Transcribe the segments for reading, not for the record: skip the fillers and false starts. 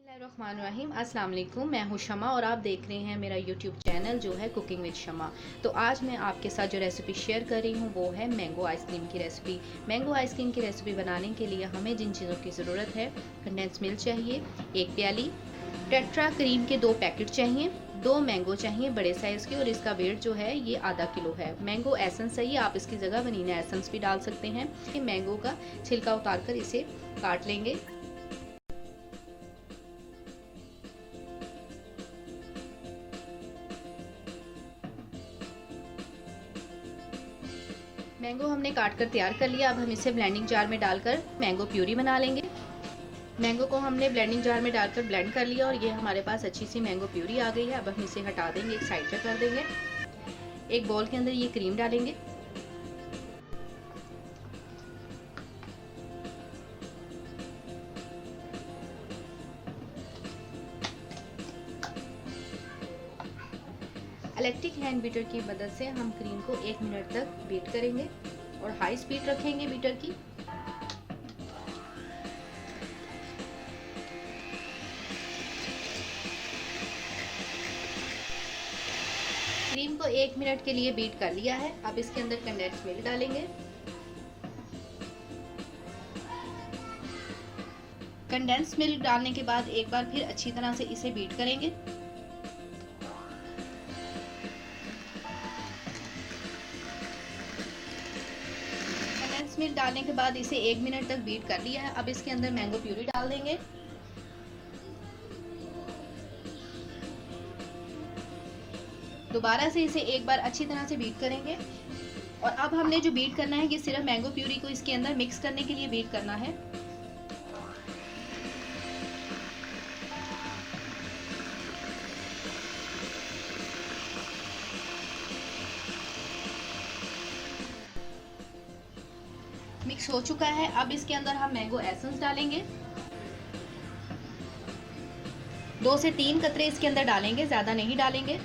बिस्मिल्लाहिर्रहमानिर्रहीम। अस्सलाम वालेकुम। मैं हूँ शमा और आप देख रहे हैं मेरा यूट्यूब चैनल जो है कुकिंग विद शमा। तो आज मैं आपके साथ जो रेसिपी शेयर कर रही हूँ वो है मैंगो आइसक्रीम की रेसिपी। मैंगो आइसक्रीम की रेसिपी बनाने के लिए हमें जिन चीज़ों की ज़रूरत है, कंडेंस मिल्क चाहिए 1 प्याली, टेट्रा क्रीम के 2 पैकेट चाहिए, 2 मैंगो चाहिए बड़े साइज़ के और इसका वेट जो है ये आधा किलो है। मैंगो एसेंस चाहिए, आप इसकी जगह वनीला एसेंस भी डाल सकते हैं। मैंगो का छिलका उतार कर इसे काट लेंगे। मैंगो हमने काट कर तैयार कर लिया। अब हम इसे ब्लेंडिंग जार में डालकर मैंगो प्यूरी बना लेंगे। मैंगो को हमने ब्लेंडिंग जार में डालकर ब्लेंड कर लिया और ये हमारे पास अच्छी सी मैंगो प्यूरी आ गई है। अब हम इसे हटा देंगे, एक साइड पे कर देंगे। एक बाउल के अंदर ये क्रीम डालेंगे। इलेक्ट्रिक हैंड बीटर की मदद से हम क्रीम को 1 मिनट तक बीट करेंगे और हाई स्पीड रखेंगे बीटर की। क्रीम को 1 मिनट के लिए बीट कर लिया है। अब इसके अंदर कंडेंस मिल्क डालेंगे। कंडेंस मिल्क डालने के बाद एक बार फिर अच्छी तरह से इसे बीट करेंगे। कंडेंस मिल्क डालने के बाद इसे 1 मिनट तक बीट कर लिया है। अब इसके अंदर मैंगो प्यूरी डाल देंगे। दोबारा से इसे एक बार अच्छी तरह से बीट करेंगे और अब हमने जो बीट करना है ये सिर्फ मैंगो प्यूरी को इसके अंदर मिक्स करने के लिए बीट करना है। मिक्स हो चुका है। अब इसके अंदर हम मैंगो एसेंस डालेंगे। 2 से 3 कतरे इसके अंदर डालेंगे, ज़्यादा नहीं डालेंगे।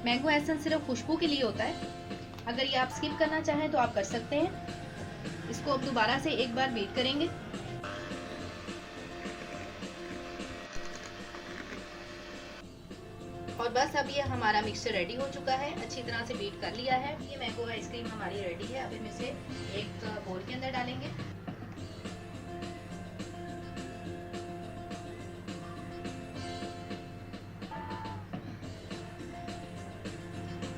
मैंगो एसेंस सिर्फ खुशबू के लिए होता है। अगर ये आप स्किप करना चाहें तो आप कर सकते हैं। इसको अब दोबारा से एक बार बीट करेंगे। और बस अब ये हमारा मिक्सचर रेडी हो चुका है। अच्छी तरह से बीट कर लिया है। ये मैंगो आइसक्रीम हमारी रेडी है। अब हम इसे एक बोल के अंदर डालेंगे।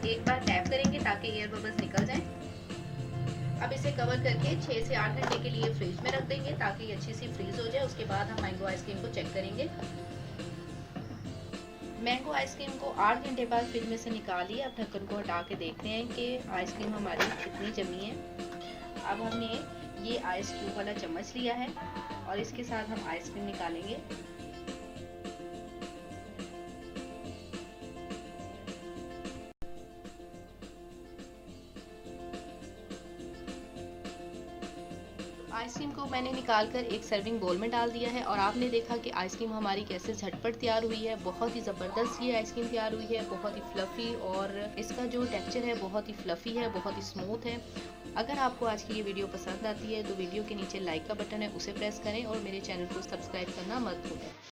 एक बार टैप करेंगे ताकि एयर बबल्स निकल जाएं। अब इसे कवर करके 6 से 8 घंटे के लिए फ्रिज में रख देंगे ताकि ये अच्छी सी फ्रीज हो जाए। उसके बाद हम मैंगो आइसक्रीम को चेक करेंगे। मैंगो आइसक्रीम को 8 घंटे बाद फ्रिज में से निकालिए। अब ढक्कन को हटा के देखते हैं कि आइसक्रीम हमारी कितनी जमी है। अब हमने ये आइस क्यूब वाला चम्मच लिया है और इसके साथ हम आइसक्रीम निकालेंगे। आइसक्रीम को मैंने निकालकर एक सर्विंग बोल में डाल दिया है और आपने देखा कि आइसक्रीम हमारी कैसे झटपट तैयार हुई है। बहुत ही ज़बरदस्त ये आइसक्रीम तैयार हुई है, बहुत ही फ्लफ़ी और इसका जो टेक्सचर है बहुत ही फ्लफ़ी है, बहुत ही स्मूथ है। अगर आपको आज की ये वीडियो पसंद आती है तो वीडियो के नीचे लाइक का बटन है, उसे प्रेस करें और मेरे चैनल को सब्सक्राइब करना मत भूलें।